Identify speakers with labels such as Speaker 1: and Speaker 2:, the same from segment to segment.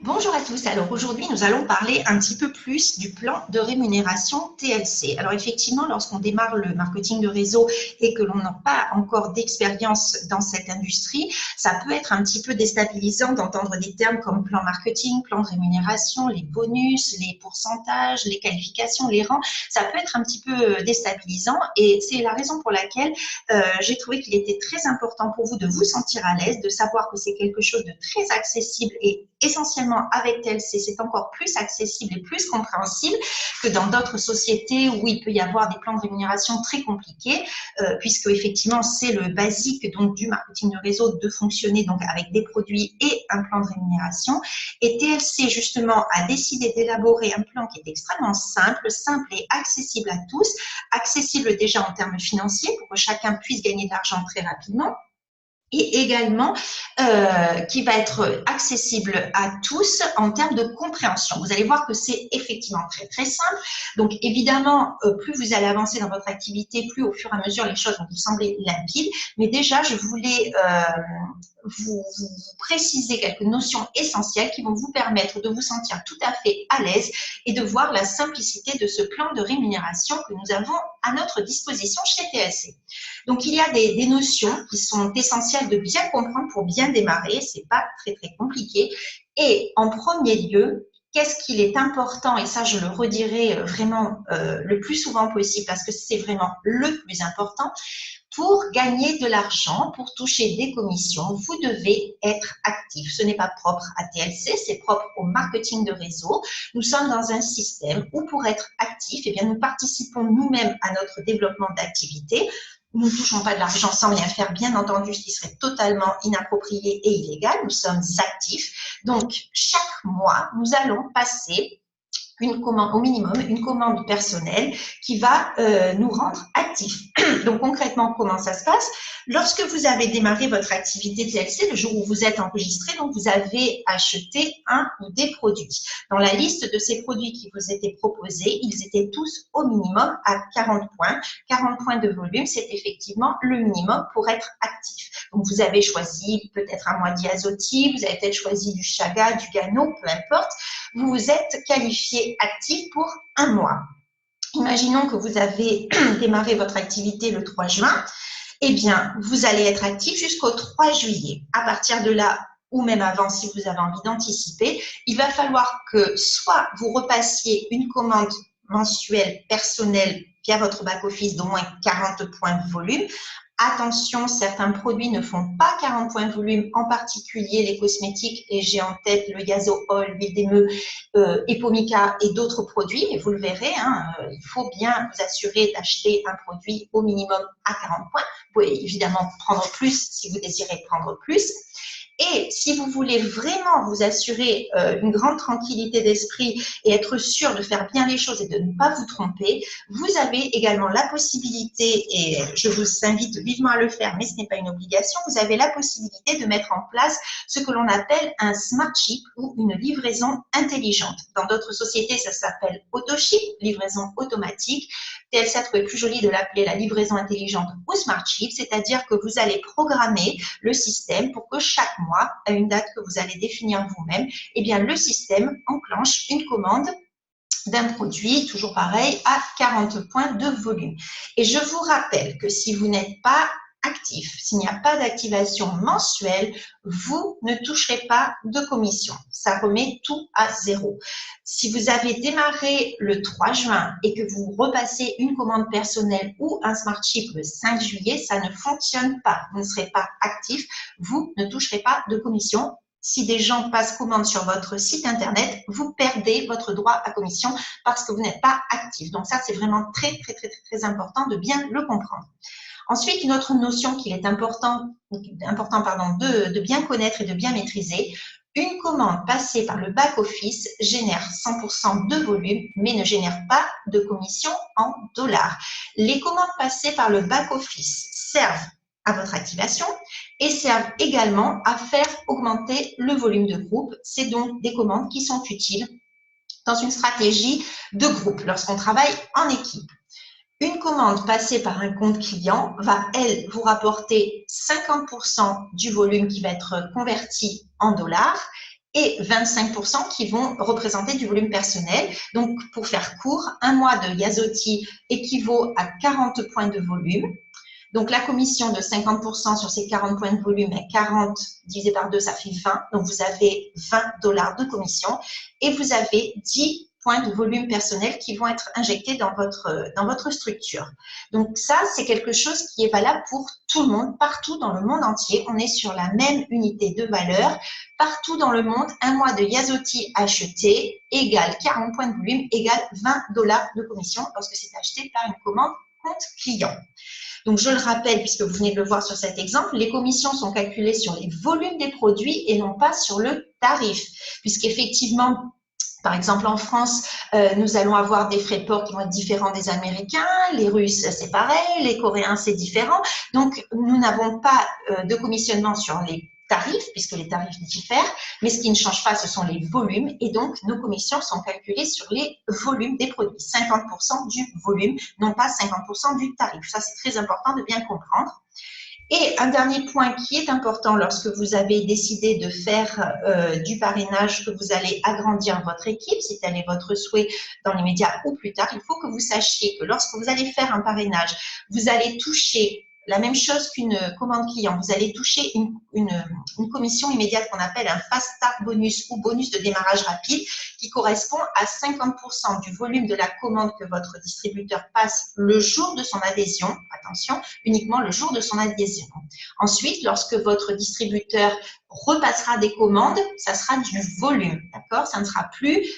Speaker 1: Bonjour à tous. Alors aujourd'hui, nous allons parler un petit peu plus du plan de rémunération TLC. Alors effectivement, lorsqu'on démarre le marketing de réseau et que l'on n'a pas encore d'expérience dans cette industrie, ça peut être un petit peu déstabilisant d'entendre des termes comme plan marketing, plan de rémunération, les bonus, les pourcentages, les qualifications, les rangs. Ça peut être un petit peu déstabilisant et c'est la raison pour laquelle j'ai trouvé qu'il était très important pour vous de vous sentir à l'aise, de savoir que c'est quelque chose de très accessible et essentiellement avec TLC, c'est encore plus accessible et plus compréhensible que dans d'autres sociétés où il peut y avoir des plans de rémunération très compliqués, puisque effectivement c'est le basique donc du marketing de réseau de fonctionner donc avec des produits et un plan de rémunération. Et TLC justement a décidé d'élaborer un plan qui est extrêmement simple et accessible à tous, accessible déjà en termes financiers pour que chacun puisse gagner de l'argent très rapidement, et également qui va être accessible à tous en termes de compréhension. Vous allez voir que c'est effectivement très très simple. Donc évidemment, plus vous allez avancer dans votre activité, plus au fur et à mesure les choses vont vous sembler limpides. Mais déjà, je voulais vous préciser quelques notions essentielles qui vont vous permettre de vous sentir tout à fait à l'aise et de voir la simplicité de ce plan de rémunération que nous avons à notre disposition chez TLC. Donc, il y a des notions qui sont essentielles de bien comprendre pour bien démarrer. Ce n'est pas très, très compliqué. Et en premier lieu, qu'est-ce qu'il est important, et ça, je le redirai vraiment le plus souvent possible parce que c'est vraiment le plus important, pour gagner de l'argent, pour toucher des commissions, vous devez être actif. Ce n'est pas propre à TLC, c'est propre au marketing de réseau. Nous sommes dans un système où pour être actif, eh bien, nous participons nous-mêmes à notre développement d'activité. Nous ne touchons pas de l'argent sans rien faire, bien entendu, ce qui serait totalement inapproprié et illégal. Nous sommes actifs. Donc, chaque mois, nous allons passer une commande, au minimum, une commande personnelle qui va nous rendre actifs. Donc concrètement, comment ça se passe? Lorsque vous avez démarré votre activité TLC, le jour où vous êtes enregistré, donc vous avez acheté un ou des produits. Dans la liste de ces produits qui vous étaient proposés, ils étaient tous au minimum à 40 points. 40 points de volume, c'est effectivement le minimum pour être actif. Donc vous avez choisi peut-être un mois diazotique, vous avez peut-être choisi du chaga, du gano, peu importe. Vous vous êtes qualifié actif pour un mois. Imaginons que vous avez démarré votre activité le 3 juin. Eh bien, vous allez être actif jusqu'au 3 juillet. À partir de là, ou même avant, si vous avez envie d'anticiper, il va falloir que soit vous repassiez une commande mensuelle personnelle via votre back-office d'au moins 40 points de volume. Attention, certains produits ne font pas 40 points de volume, en particulier les cosmétiques, et j'ai en tête le Gasool, l'huile d'émeu, Epomica et d'autres produits, mais vous le verrez, il faut bien vous assurer d'acheter un produit au minimum à 40 points. Vous pouvez évidemment prendre plus si vous désirez prendre plus. Et si vous voulez vraiment vous assurer une grande tranquillité d'esprit et être sûr de faire bien les choses et de ne pas vous tromper, vous avez également la possibilité, et je vous invite vivement à le faire, mais ce n'est pas une obligation, vous avez la possibilité de mettre en place ce que l'on appelle un smart chip ou une livraison intelligente. Dans d'autres sociétés, ça s'appelle autoship, livraison automatique. TLC a trouvé plus joli de l'appeler la livraison intelligente ou smart chip, c'est-à-dire que vous allez programmer le système pour que chaque mois, à une date que vous allez définir vous-même, eh bien, le système enclenche une commande d'un produit, toujours pareil, à 40 points de volume. Et je vous rappelle que si vous n'êtes pas actif, s'il n'y a pas d'activation mensuelle, vous ne toucherez pas de commission. Ça remet tout à zéro. Si vous avez démarré le 3 juin et que vous repassez une commande personnelle ou un smart chip le 5 juillet, ça ne fonctionne pas. Vous ne serez pas actif, vous ne toucherez pas de commission. Si des gens passent commande sur votre site internet, vous perdez votre droit à commission parce que vous n'êtes pas actif. Donc ça, c'est vraiment très, très, très, très important de bien le comprendre. Ensuite, une autre notion qu'il est important de bien connaître et de bien maîtriser, une commande passée par le back-office génère 100% de volume, mais ne génère pas de commission en dollars. Les commandes passées par le back-office servent à votre activation et servent également à faire augmenter le volume de groupe. C'est donc des commandes qui sont utiles dans une stratégie de groupe lorsqu'on travaille en équipe. Une commande passée par un compte client va, elle, vous rapporter 50% du volume qui va être converti en dollars et 25% qui vont représenter du volume personnel. Donc, pour faire court, un mois de Yazotti équivaut à 40 points de volume. Donc, la commission de 50% sur ces 40 points de volume est 40 divisé par 2, ça fait 20. Donc, vous avez $20 de commission et vous avez 10 points de volume personnel qui vont être injectés dans votre structure. Donc, ça, c'est quelque chose qui est valable pour tout le monde, partout dans le monde entier. On est sur la même unité de valeur. Partout dans le monde, un mois de Yazotti acheté égale 40 points de volume égale $20 de commission lorsque c'est acheté par une commande compte client. Donc, je le rappelle, puisque vous venez de le voir sur cet exemple, les commissions sont calculées sur les volumes des produits et non pas sur le tarif, puisqu'effectivement, par exemple, en France, nous allons avoir des frais de port qui vont être différents des Américains, les Russes, c'est pareil, les Coréens, c'est différent. Donc, nous n'avons pas de commissionnement sur les tarifs, puisque les tarifs diffèrent, mais ce qui ne change pas, ce sont les volumes, et donc nos commissions sont calculées sur les volumes des produits, 50% du volume, non pas 50% du tarif. Ça, c'est très important de bien comprendre. Et un dernier point qui est important lorsque vous avez décidé de faire du parrainage, que vous allez agrandir votre équipe, si tel est votre souhait dans les médias ou plus tard, il faut que vous sachiez que lorsque vous allez faire un parrainage, vous allez toucher la même chose qu'une commande client. Vous allez toucher une commission immédiate qu'on appelle un fast start bonus ou bonus de démarrage rapide qui correspond à 50% du volume de la commande que votre distributeur passe le jour de son adhésion. Attention, uniquement le jour de son adhésion. Ensuite, lorsque votre distributeur repassera des commandes, ça sera du volume, d'accord? Ça ne sera plus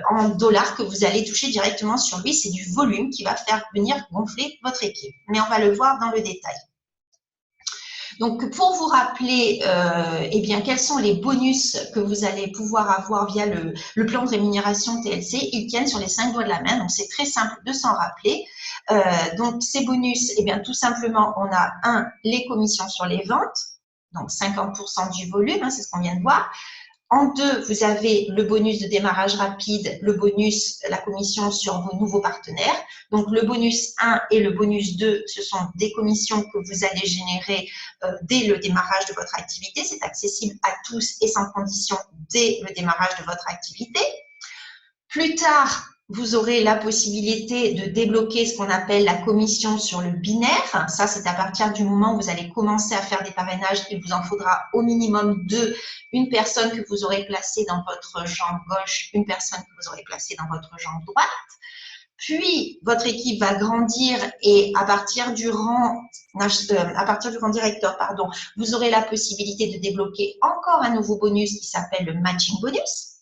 Speaker 1: en dollars que vous allez toucher directement sur lui, c'est du volume qui va faire venir gonfler votre équipe. Mais on va le voir dans le détail. Donc, pour vous rappeler eh bien, quels sont les bonus que vous allez pouvoir avoir via le plan de rémunération TLC, ils tiennent sur les 5 doigts de la main, donc c'est très simple de s'en rappeler. Donc, ces bonus, eh bien, tout simplement, on a les commissions sur les ventes, donc 50% du volume, hein, c'est ce qu'on vient de voir. En 2, vous avez le bonus de démarrage rapide, le bonus, la commission sur vos nouveaux partenaires. Donc, le bonus 1 et le bonus 2, ce sont des commissions que vous allez générer dès le démarrage de votre activité. C'est accessible à tous et sans condition dès le démarrage de votre activité. Plus tard, vous aurez la possibilité de débloquer ce qu'on appelle la commission sur le binaire. Ça, c'est à partir du moment où vous allez commencer à faire des parrainages. Il vous en faudra au minimum 2. Une personne que vous aurez placée dans votre jambe gauche, une personne que vous aurez placée dans votre jambe droite. Puis, votre équipe va grandir et à partir du rang directeur, pardon, vous aurez la possibilité de débloquer encore un nouveau bonus qui s'appelle le matching bonus.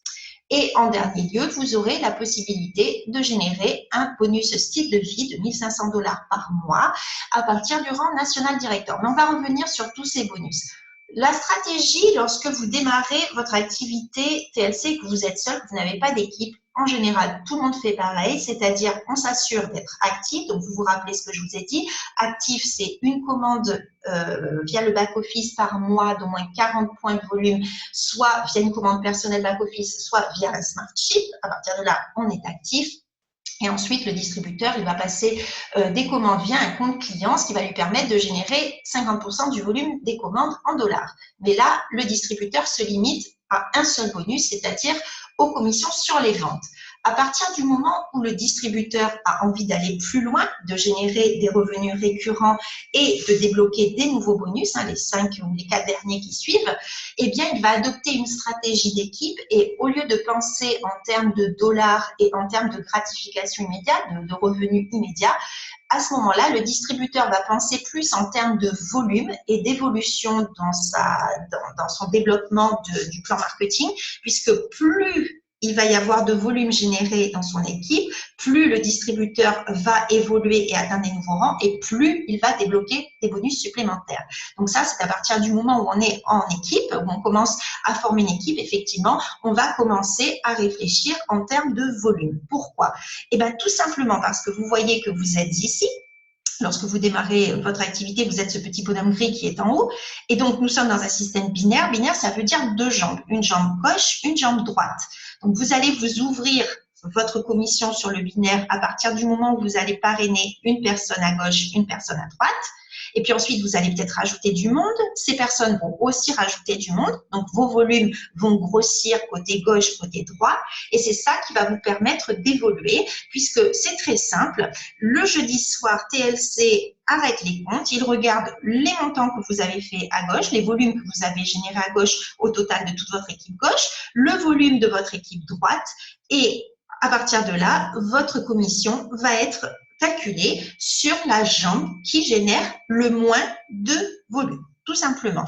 Speaker 1: Et en dernier lieu, vous aurez la possibilité de générer un bonus style de vie de 1 500 $ par mois à partir du rang national directeur. Mais on va revenir sur tous ces bonus. La stratégie, lorsque vous démarrez votre activité TLC, que vous êtes seul, que vous n'avez pas d'équipe, en général, tout le monde fait pareil, c'est-à-dire on s'assure d'être actif. Donc, vous vous rappelez ce que je vous ai dit. Actif, c'est une commande via le back-office par mois d'au moins 40 points de volume, soit via une commande personnelle back-office, soit via un smart chip. À partir de là, on est actif. Et ensuite, le distributeur, il va passer des commandes via un compte client, ce qui va lui permettre de générer 50% du volume des commandes en dollars. Mais là, le distributeur se limite à un seul bonus, c'est-à-dire aux commissions sur les ventes. À partir du moment où le distributeur a envie d'aller plus loin, de générer des revenus récurrents et de débloquer des nouveaux bonus, hein, les 5 ou les 4 derniers qui suivent, eh bien, il va adopter une stratégie d'équipe et au lieu de penser en termes de dollars et en termes de gratification immédiate, de revenus immédiats, à ce moment-là, le distributeur va penser plus en termes de volume et d'évolution dans son développement du plan marketing, puisque plus il va y avoir de volume généré dans son équipe, plus le distributeur va évoluer et atteindre des nouveaux rangs et plus il va débloquer des bonus supplémentaires. Donc ça, c'est à partir du moment où on est en équipe, où on commence à former une équipe, effectivement, on va commencer à réfléchir en termes de volume. Pourquoi? Eh bien, tout simplement parce que vous voyez que vous êtes ici. Lorsque vous démarrez votre activité, vous êtes ce petit bonhomme gris qui est en haut. Et donc, nous sommes dans un système binaire. Binaire, ça veut dire 2 jambes. Une jambe gauche, une jambe droite. Donc, vous allez vous ouvrir votre commission sur le binaire à partir du moment où vous allez parrainer une personne à gauche, une personne à droite. Et puis ensuite, vous allez peut-être rajouter du monde. Ces personnes vont aussi rajouter du monde. Donc, vos volumes vont grossir côté gauche, côté droit. Et c'est ça qui va vous permettre d'évoluer, puisque c'est très simple. Le jeudi soir, TLC arrête les comptes. Il regarde les montants que vous avez fait à gauche, les volumes que vous avez générés à gauche au total de toute votre équipe gauche, le volume de votre équipe droite. Et à partir de là, votre commission va être calculée sur la jambe qui génère le moins de volume, tout simplement.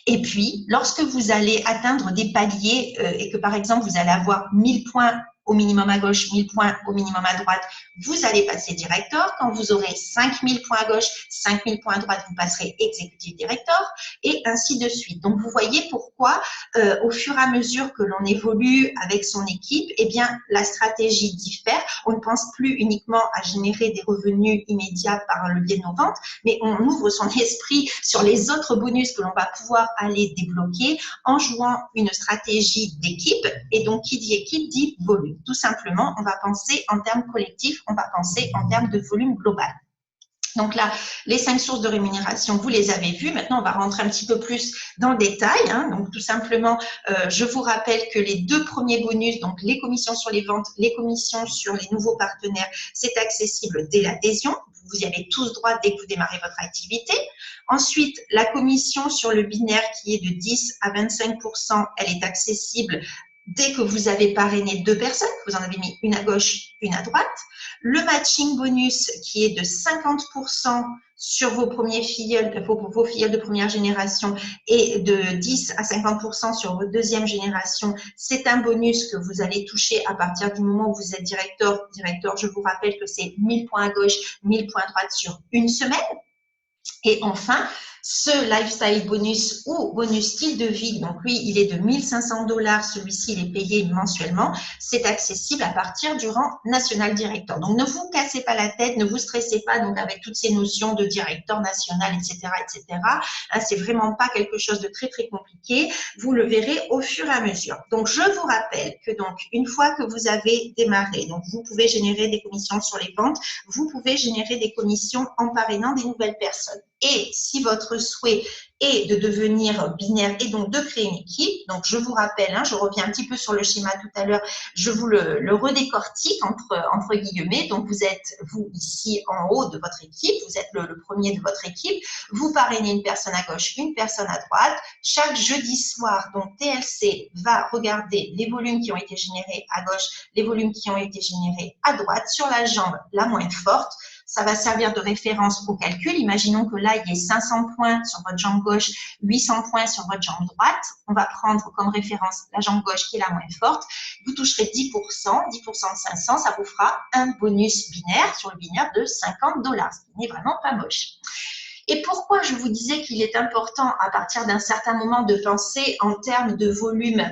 Speaker 1: Et puis, lorsque vous allez atteindre des paliers et que, par exemple, vous allez avoir 1000 points au minimum à gauche, 1000 points au minimum à droite, vous allez passer directeur. Quand vous aurez 5000 points à gauche, 5000 points à droite, vous passerez exécutif directeur et ainsi de suite. Donc, vous voyez pourquoi, au fur et à mesure que l'on évolue avec son équipe, eh bien, la stratégie diffère. On ne pense plus uniquement à générer des revenus immédiats par le biais de nos ventes, mais on ouvre son esprit sur les autres bonus que l'on va pouvoir aller débloquer en jouant une stratégie d'équipe. Et donc, qui dit équipe dit volume. Tout simplement, on va penser en termes collectifs, on va penser en termes de volume global. Donc là, les 5 sources de rémunération, vous les avez vues. Maintenant, on va rentrer un petit peu plus dans le détail. Donc, tout simplement, je vous rappelle que les 2 premiers bonus, donc les commissions sur les ventes, les commissions sur les nouveaux partenaires, c'est accessible dès l'adhésion. Vous y avez tous droit dès que vous démarrez votre activité. Ensuite, la commission sur le binaire qui est de 10 à 25%, elle est accessible dès que vous avez parrainé 2 personnes, que vous en avez mis une à gauche, une à droite. Le matching bonus qui est de 50% sur vos premiers filleuls, vos filleuls de première génération et de 10 à 50% sur votre deuxième génération. C'est un bonus que vous allez toucher à partir du moment où vous êtes directeur. Directeur, je vous rappelle que c'est 1000 points à gauche, 1000 points à droite sur une semaine. Et enfin, ce lifestyle bonus ou bonus style de vie, donc lui, il est de 1500 $, celui-ci, il est payé mensuellement, c'est accessible à partir du rang national directeur. Donc, ne vous cassez pas la tête, ne vous stressez pas donc avec toutes ces notions de directeur national, etc., etc. C'est vraiment pas quelque chose de très, très compliqué. Vous le verrez au fur et à mesure. Donc, je vous rappelle que donc, une fois que vous avez démarré, donc vous pouvez générer des commissions sur les ventes, vous pouvez générer des commissions en parrainant des nouvelles personnes. Et si votre souhait est de devenir binaire et donc de créer une équipe, donc je vous rappelle, je reviens un petit peu sur le schéma tout à l'heure, je vous le redécortique entre guillemets. Donc vous êtes, vous ici en haut de votre équipe, vous êtes le premier de votre équipe, vous parrainez une personne à gauche, une personne à droite. Chaque jeudi soir, donc TLC va regarder les volumes qui ont été générés à gauche, les volumes qui ont été générés à droite sur la jambe la moins forte. Ça va servir de référence au calcul. Imaginons que là, il y ait 500 points sur votre jambe gauche, 800 points sur votre jambe droite. On va prendre comme référence la jambe gauche qui est la moins forte. Vous toucherez 10%, 10% de 500, ça vous fera un bonus binaire sur le binaire de 50 $, ce qui n'est vraiment pas moche. Et pourquoi je vous disais qu'il est important à partir d'un certain moment de penser en termes de volume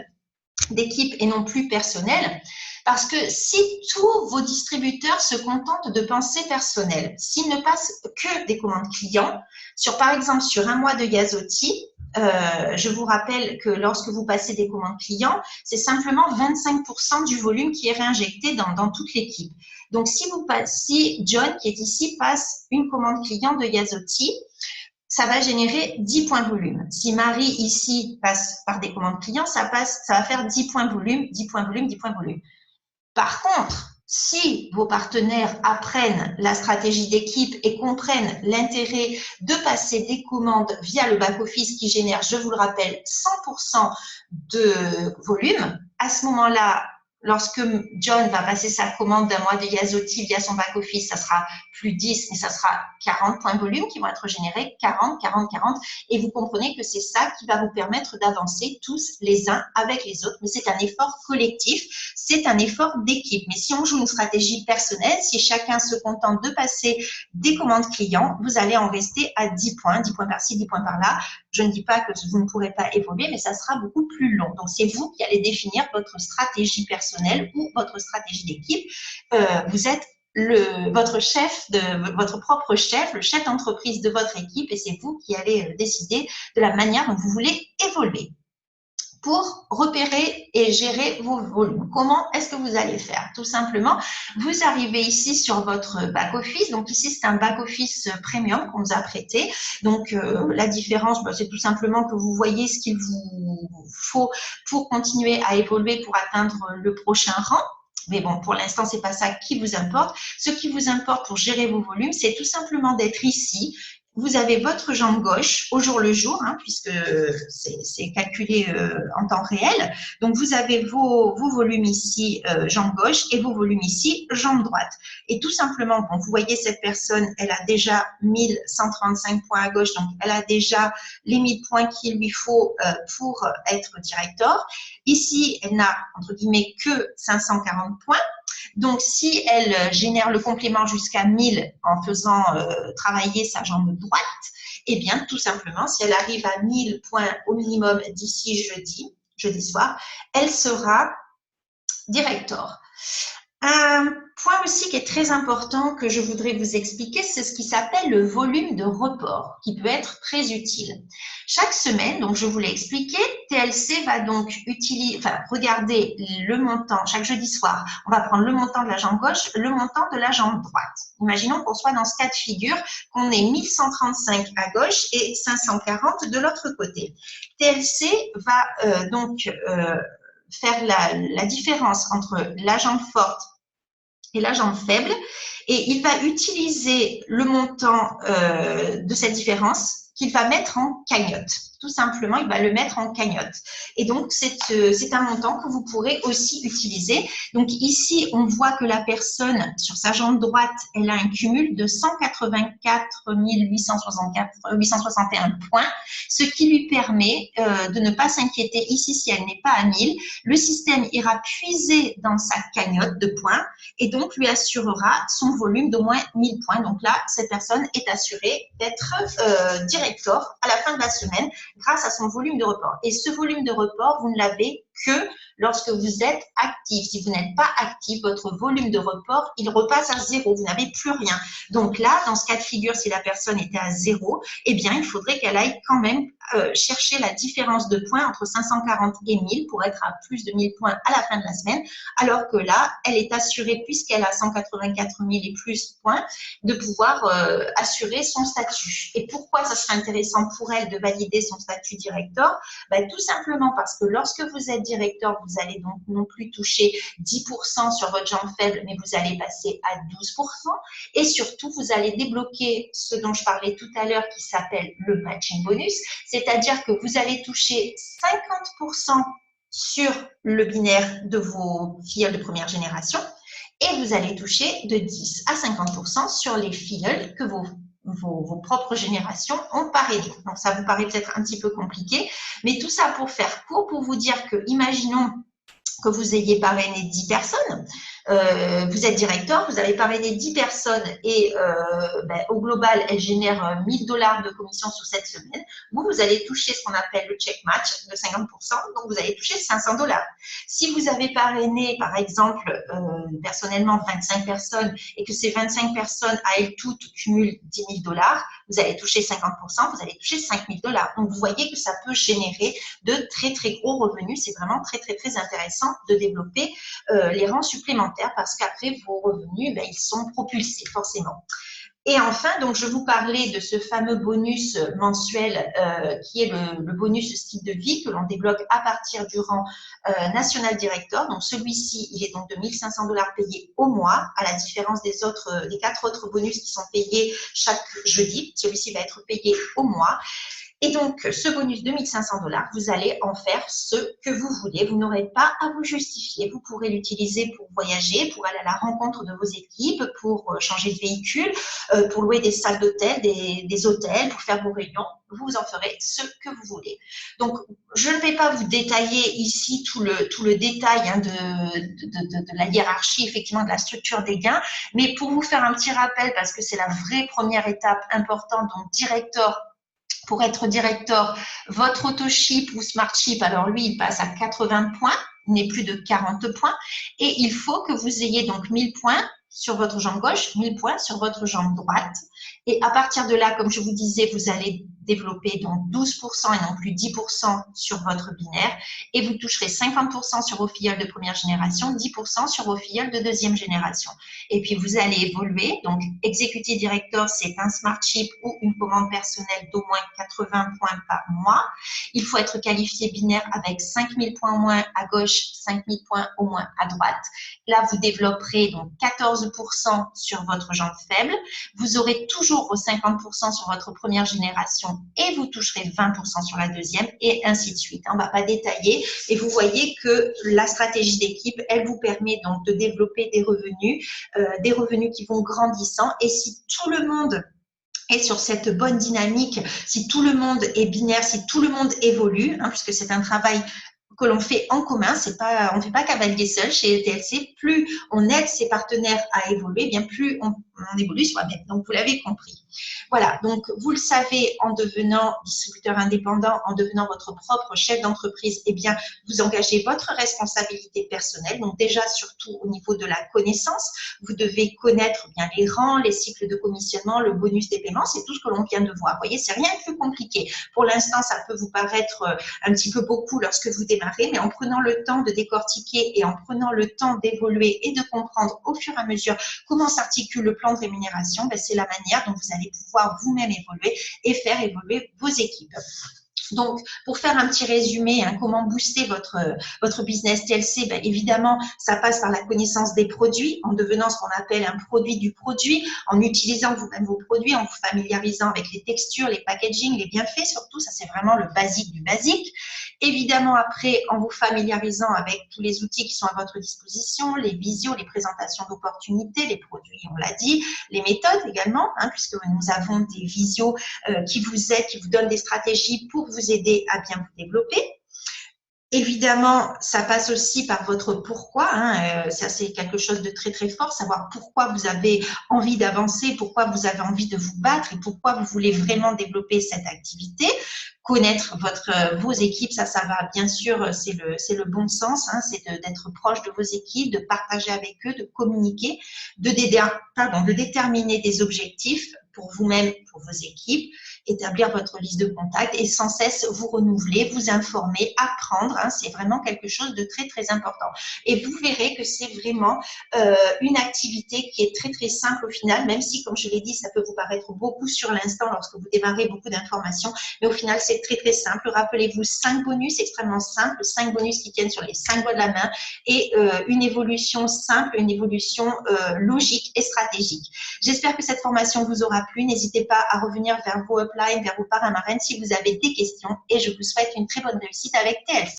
Speaker 1: d'équipe et non plus personnel? Parce que si tous vos distributeurs se contentent de pensée personnelle, s'ils ne passent que des commandes clients, par exemple sur un mois de Yazotti, je vous rappelle que lorsque vous passez des commandes clients, c'est simplement 25% du volume qui est réinjecté dans toute l'équipe. Donc, si John, qui est ici, passe une commande client de Yazotti, ça va générer 10 points volume. Si Marie, ici, passe par des commandes clients, ça va faire 10 points volume, 10 points volume, 10 points volume. Par contre, si vos partenaires apprennent la stratégie d'équipe et comprennent l'intérêt de passer des commandes via le back-office qui génère, je vous le rappelle, 100% de volume, à ce moment-là, lorsque John va passer sa commande d'un mois de Yazotti via son back-office, ça sera plus 10, mais ça sera 40 points de volume qui vont être générés, 40, 40, 40. Et vous comprenez que c'est ça qui va vous permettre d'avancer tous les uns avec les autres. Mais c'est un effort collectif, c'est un effort d'équipe. Mais si on joue une stratégie personnelle, si chacun se contente de passer des commandes clients, vous allez en rester à 10 points par-ci, 10 points par-là. Je ne dis pas que vous ne pourrez pas évoluer, mais ça sera beaucoup plus long. Donc, c'est vous qui allez définir votre stratégie personnelle ou votre stratégie d'équipe. Vous êtes votre chef, votre propre chef, le chef d'entreprise de votre équipe et c'est vous qui allez décider de la manière dont vous voulez évoluer. pour repérer et gérer vos volumes. Comment est-ce que vous allez faire? Tout simplement, vous arrivez ici sur votre back-office. Donc ici, c'est un back-office premium qu'on vous a prêté. Donc la différence, c'est tout simplement que vous voyez ce qu'il vous faut pour continuer à évoluer pour atteindre le prochain rang. Mais bon, pour l'instant, c'est pas ça qui vous importe. Ce qui vous importe pour gérer vos volumes, c'est tout simplement d'être ici. Vous avez votre jambe gauche au jour le jour, hein, puisque c'est calculé en temps réel. Donc, vous avez vos volumes ici, jambe gauche, et vos volumes ici, jambe droite. Et tout simplement, bon, vous voyez cette personne, elle a déjà 1135 points à gauche, donc elle a déjà les 1000 points qu'il lui faut pour être directeur. Ici, elle n'a, entre guillemets, que 540 points. Donc, si elle génère le complément jusqu'à 1000 en faisant travailler sa jambe droite, eh bien, tout simplement, si elle arrive à 1000 points au minimum d'ici jeudi soir, elle sera director. Un point aussi qui est très important que je voudrais vous expliquer, c'est ce qui s'appelle le volume de report, qui peut être très utile. Chaque semaine, donc je vous l'ai expliqué, TLC va donc regarder le montant, chaque jeudi soir, on va prendre le montant de la jambe gauche, le montant de la jambe droite. Imaginons qu'on soit dans ce cas de figure, qu'on ait 1135 à gauche et 540 de l'autre côté. TLC va faire la différence entre la jambe forte et la jambe faible, et il va utiliser le montant de cette différence qu'il va mettre en cagnotte. Tout simplement, il va le mettre en cagnotte. Et donc, c'est un montant que vous pourrez aussi utiliser. Donc, ici, on voit que la personne, sur sa jambe droite, elle a un cumul de 184 861 points, ce qui lui permet de ne pas s'inquiéter ici si elle n'est pas à 1000. Le système ira puiser dans sa cagnotte de points et donc lui assurera son volume d'au moins 1000 points. Donc là, cette personne est assurée d'être director à la fin de la semaine grâce à son volume de report. Et ce volume de report, vous ne l'avez que lorsque vous êtes actif. Si vous n'êtes pas actif, votre volume de report, il repasse à 0. Vous n'avez plus rien. Donc là, dans ce cas de figure, si la personne était à 0, eh bien, il faudrait qu'elle aille quand même chercher la différence de points entre 540 et 1000 pour être à plus de 1000 points à la fin de la semaine, alors que là, elle est assurée, puisqu'elle a 184 000 et plus points, de pouvoir assurer son statut. Et pourquoi ça serait intéressant pour elle de valider son statut directeur? Tout simplement parce que lorsque vous êtes directeur, vous allez donc non plus toucher 10% sur votre jambe faible, mais vous allez passer à 12%. Et surtout, vous allez débloquer ce dont je parlais tout à l'heure qui s'appelle le matching bonus, c'est-à-dire que vous allez toucher 50% sur le binaire de vos filleuls de première génération et vous allez toucher de 10 à 50% sur les filleuls que vos propres générations ont parrainé. Donc, ça vous paraît peut-être un petit peu compliqué, mais tout ça pour faire court, pour vous dire que, imaginons que vous ayez parrainé 10 personnes, vous êtes directeur, vous avez parrainé 10 personnes et au global, elles génèrent 1000 $ de commission sur cette semaine. Vous allez toucher ce qu'on appelle le check match de 50%, donc vous allez toucher 500 $. Si vous avez parrainé, par exemple, personnellement 25 personnes et que ces 25 personnes à elles toutes cumulent 10 000 $, vous allez toucher 50%, vous allez toucher 5 000 $. Donc, vous voyez que ça peut générer de très, très gros revenus. C'est vraiment très, très, très intéressant de développer les rangs supplémentaires parce qu'après, vos revenus, ils sont propulsés forcément. Et enfin, donc, je vous parlais de ce fameux bonus mensuel qui est le bonus style de vie que l'on débloque à partir du rang national director. Donc, celui-ci, il est donc de 1 500 $ payés au mois, à la différence des 4 autres bonus qui sont payés chaque jeudi. Celui-ci va être payé au mois. Et donc, ce bonus de 1 500 $, vous allez en faire ce que vous voulez. Vous n'aurez pas à vous justifier. Vous pourrez l'utiliser pour voyager, pour aller à la rencontre de vos équipes, pour changer de véhicule, pour louer des salles d'hôtel, des hôtels, pour faire vos réunions. Vous en ferez ce que vous voulez. Donc, je ne vais pas vous détailler ici tout le détail de la hiérarchie, effectivement, de la structure des gains, mais pour vous faire un petit rappel, parce que c'est la vraie première étape importante, donc directeur. Pour être directeur, votre auto-chip ou smart chip, alors lui, il passe à 80 points, il n'est plus de 40 points. Et il faut que vous ayez donc 1000 points sur votre jambe gauche, 1000 points sur votre jambe droite. Et à partir de là, comme je vous disais, vous allez développer donc 12% et non plus 10% sur votre binaire et vous toucherez 50% sur vos filleuls de première génération, 10% sur vos filleuls de deuxième génération. Et puis vous allez évoluer. Donc Executive Director, c'est un Smart Chip ou une commande personnelle d'au moins 80 points par mois. Il faut être qualifié binaire avec 5000 points au moins à gauche, 5000 points au moins à droite. Là, vous développerez donc 14% sur votre jambe faible. Vous aurez toujours vos 50% sur votre première génération et vous toucherez 20% sur la deuxième et ainsi de suite. On ne va pas détailler et vous voyez que la stratégie d'équipe, elle vous permet donc de développer des revenus qui vont grandissant et si tout le monde est sur cette bonne dynamique, si tout le monde est binaire, si tout le monde évolue, puisque c'est un travail que l'on fait en commun, on ne fait pas cavalier seul chez TLC, plus on aide ses partenaires à évoluer, bien plus on évolue soi-même. Donc, vous l'avez compris. Voilà, donc vous le savez, en devenant distributeur indépendant, en devenant votre propre chef d'entreprise, eh bien, vous engagez votre responsabilité personnelle. Donc déjà, surtout au niveau de la connaissance, vous devez connaître bien les rangs, les cycles de commissionnement, le bonus des paiements, c'est tout ce que l'on vient de voir. Vous voyez, c'est rien de plus compliqué. Pour l'instant, ça peut vous paraître un petit peu beaucoup lorsque vous démarrez, mais en prenant le temps de décortiquer et en prenant le temps d'évoluer et de comprendre au fur et à mesure comment s'articule le plan de rémunération, c'est la manière dont vous allez pouvoir vous-même évoluer et faire évoluer vos équipes. Donc, pour faire un petit résumé, comment booster votre business TLC, évidemment, ça passe par la connaissance des produits, en devenant ce qu'on appelle un produit du produit, en utilisant vous-même vos produits, en vous familiarisant avec les textures, les packaging, les bienfaits, surtout, ça c'est vraiment le basique du basique. Évidemment, après, en vous familiarisant avec tous les outils qui sont à votre disposition, les visios, les présentations d'opportunités, les produits, on l'a dit, les méthodes également, puisque nous avons des visios qui vous aident, qui vous donnent des stratégies pour vous aider à bien vous développer. Évidemment, ça passe aussi par votre pourquoi. Ça, c'est quelque chose de très, très fort. Savoir pourquoi vous avez envie d'avancer, pourquoi vous avez envie de vous battre et pourquoi vous voulez vraiment développer cette activité. Connaître vos équipes, ça va bien sûr, c'est le bon sens. C'est d'être proche de vos équipes, de partager avec eux, de communiquer, de déterminer des objectifs pour vous-même, pour vos équipes, établir votre liste de contacts et sans cesse vous renouveler, vous informer, apprendre. C'est vraiment quelque chose de très, très important. Et vous verrez que c'est vraiment une activité qui est très, très simple au final, même si, comme je l'ai dit, ça peut vous paraître beaucoup sur l'instant lorsque vous démarrez beaucoup d'informations, mais au final, c'est très, très simple. Rappelez-vous, 5 bonus extrêmement simples, 5 bonus qui tiennent sur les 5 doigts de la main et une évolution simple, une évolution logique et stratégique. J'espère que cette formation vous aura plu. N'hésitez pas à revenir vers vos uplines, vers vos parrains marraines si vous avez des questions et je vous souhaite une très bonne réussite avec TLC.